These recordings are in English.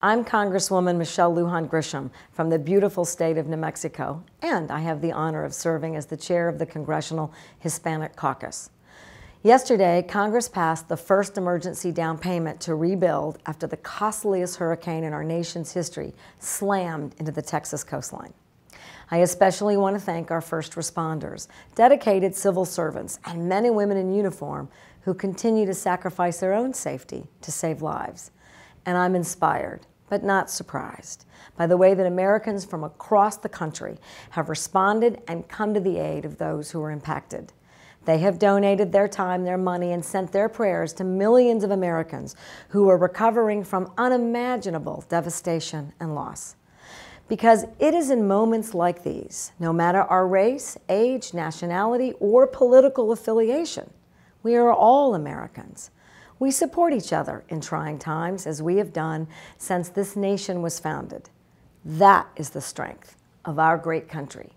I'm Congresswoman Michelle Lujan Grisham from the beautiful state of New Mexico, and I have the honor of serving as the chair of the Congressional Hispanic Caucus. Yesterday, Congress passed the first emergency down payment to rebuild after the costliest hurricane in our nation's history slammed into the Texas coastline. I especially want to thank our first responders, dedicated civil servants, and men and women in uniform who continue to sacrifice their own safety to save lives. And I'm inspired, but not surprised, by the way that Americans from across the country have responded and come to the aid of those who are impacted. They have donated their time, their money, and sent their prayers to millions of Americans who are recovering from unimaginable devastation and loss. Because it is in moments like these, no matter our race, age, nationality, or political affiliation, we are all Americans. We support each other in trying times, as we have done since this nation was founded. That is the strength of our great country.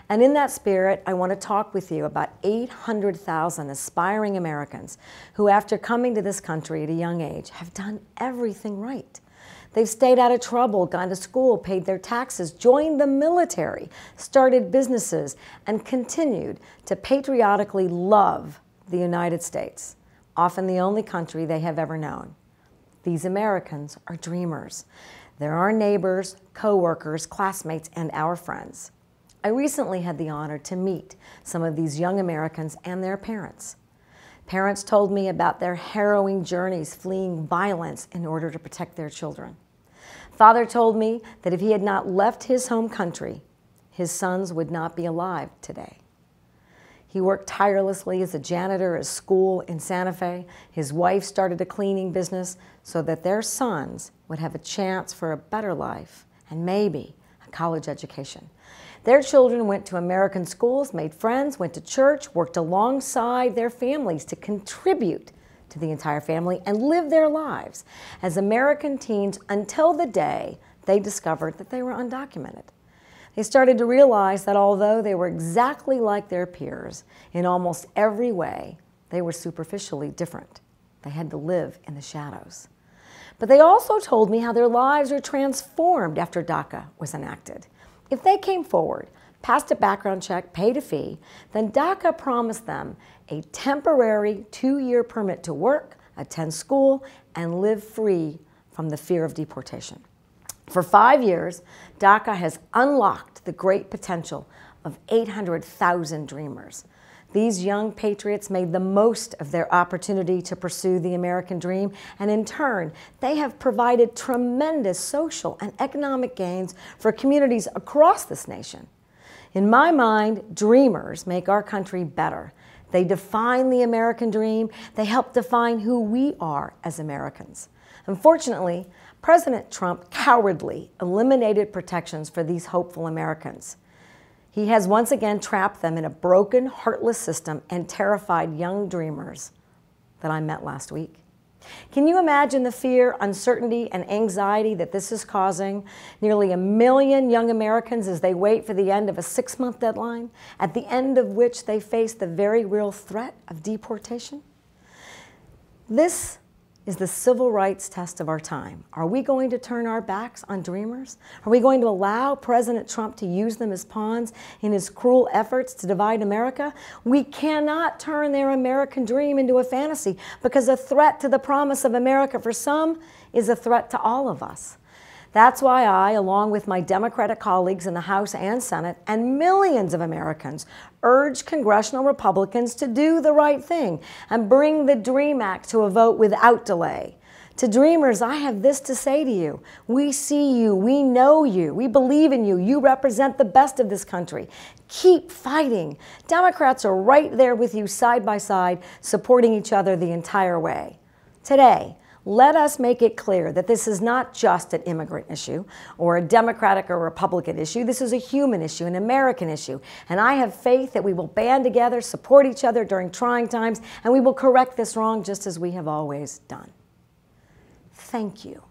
And in that spirit, I want to talk with you about 800,000 aspiring Americans who, after coming to this country at a young age, have done everything right. They've stayed out of trouble, gone to school, paid their taxes, joined the military, started businesses, and continued to patriotically love the United States, often the only country they have ever known. These Americans are dreamers. They're our neighbors, co-workers, classmates, and our friends. I recently had the honor to meet some of these young Americans and their parents. Parents told me about their harrowing journeys fleeing violence in order to protect their children. Father told me that if he had not left his home country, his sons would not be alive today. He worked tirelessly as a janitor at a school in Santa Fe. His wife started a cleaning business so that their sons would have a chance for a better life and maybe a college education. Their children went to American schools, made friends, went to church, worked alongside their families to contribute to the entire family and live their lives as American teens until the day they discovered that they were undocumented. They started to realize that although they were exactly like their peers in almost every way, they were superficially different. They had to live in the shadows. But they also told me how their lives were transformed after DACA was enacted. If they came forward, passed a background check, paid a fee, then DACA promised them a temporary 2-year permit to work, attend school, and live free from the fear of deportation. For 5 years, DACA has unlocked the great potential of 800,000 dreamers. These young patriots made the most of their opportunity to pursue the American dream, and in turn, they have provided tremendous social and economic gains for communities across this nation. In my mind, dreamers make our country better. They define the American dream. They help define who we are as Americans. Unfortunately, President Trump cowardly eliminated protections for these hopeful Americans. He has once again trapped them in a broken, heartless system and terrified young dreamers that I met last week. Can you imagine the fear, uncertainty, and anxiety that this is causing nearly 1 million young Americans as they wait for the end of a 6-month deadline, at the end of which they face the very real threat of deportation? This is the civil rights test of our time. Are we going to turn our backs on dreamers? Are we going to allow President Trump to use them as pawns in his cruel efforts to divide America? We cannot turn their American dream into a fantasy, because a threat to the promise of America for some is a threat to all of us. That's why I, along with my Democratic colleagues in the House and Senate, and millions of Americans, urge congressional Republicans to do the right thing and bring the DREAM Act to a vote without delay. To dreamers, I have this to say to you. We see you, we know you, we believe in you, you represent the best of this country. Keep fighting. Democrats are right there with you side by side, supporting each other the entire way. Today, let us make it clear that this is not just an immigrant issue or a Democratic or Republican issue. This is a human issue, an American issue. And I have faith that we will band together, support each other during trying times, and we will correct this wrong just as we have always done. Thank you.